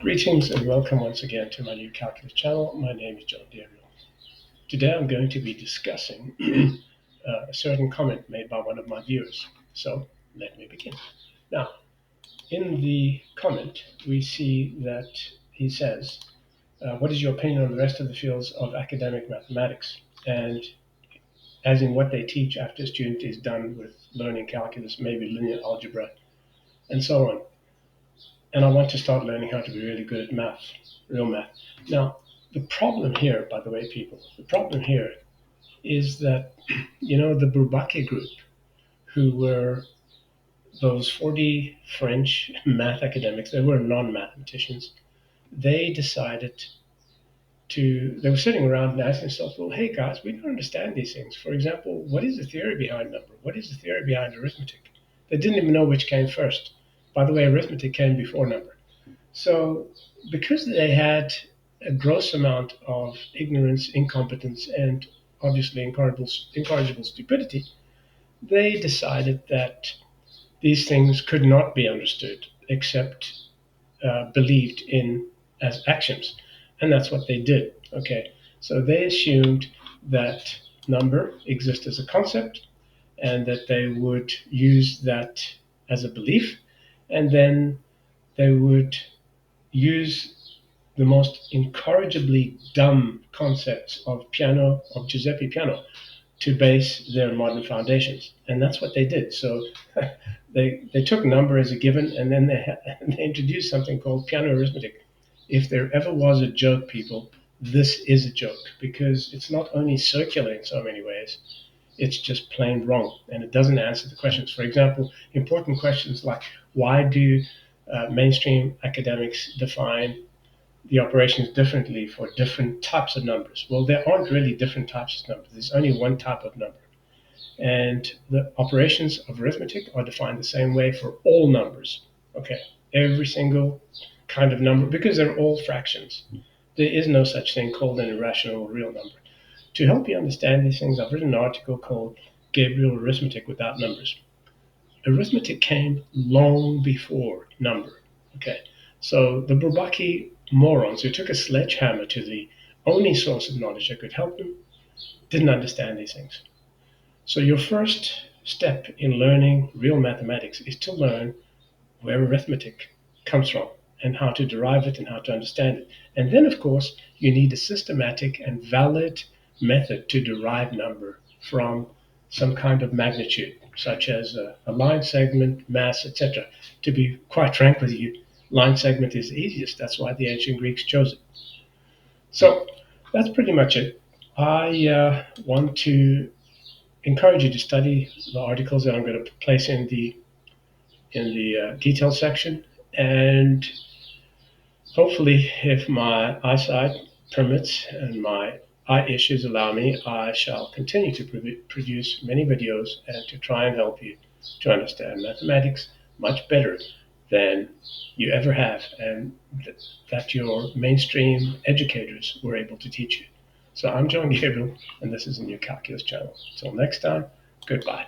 Greetings and welcome once again to my new calculus channel. My name is John Gabriel. Today I'm going to be discussing a certain comment made by one of my viewers. So let me begin. Now, in the comment, we see that he says, what is your opinion on the rest of the fields of academic mathematics? And as in what they teach after a student is done with learning calculus, maybe linear algebra, and so on. And I want to start learning how to be really good at math, real math. Now, the problem here, by the way, people, the problem here is that, the Bourbaki group, who were those 40 French math academics, they were non-mathematicians, they decided they were sitting around and asking themselves, well, hey guys, we don't understand these things. For example, what is the theory behind number? What is the theory behind arithmetic? They didn't even know which came first. By the way, arithmetic came before number. So because they had a gross amount of ignorance, incompetence, and obviously incorrigible stupidity, they decided that these things could not be understood except believed in as axioms. And that's what they did. Okay, so they assumed that number exists as a concept and that they would use that as a belief, and then they would use the most incorrigibly dumb concepts of Giuseppe Piano, to base their modern foundations. And that's what they did. So they took number as a given, and then they introduced something called piano arithmetic. If there ever was a joke, people, this is a joke, because it's not only circular in so many ways, it's just plain wrong, and it doesn't answer the questions. For example, important questions like, why do mainstream academics define the operations differently for different types of numbers? Well, there aren't really different types of numbers. There's only one type of number. And the operations of arithmetic are defined the same way for all numbers. Okay, every single kind of number, because they're all fractions. There is no such thing called an irrational or real number. To help you understand these things, I've written an article called Gabriel Arithmetic Without Numbers. Arithmetic came long before number. Okay, so the Bourbaki morons who took a sledgehammer to the only source of knowledge that could help them didn't understand these things. So your first step in learning real mathematics is to learn where arithmetic comes from and how to derive it and how to understand it. And then, of course, you need a systematic and valid method to derive number from some kind of magnitude, such as a line segment, mass, etc. To be quite frank with you, line segment is the easiest. That's why the ancient Greeks chose it. So that's pretty much it. I want to encourage you to study the articles that I'm going to place in the detail section, and hopefully, if my eyesight permits and my eye issues allow me, I shall continue to produce many videos and to try and help you to understand mathematics much better than you ever have, and that your mainstream educators were able to teach you. So I'm John Gabriel, and this is the new Calculus channel. Until next time, goodbye.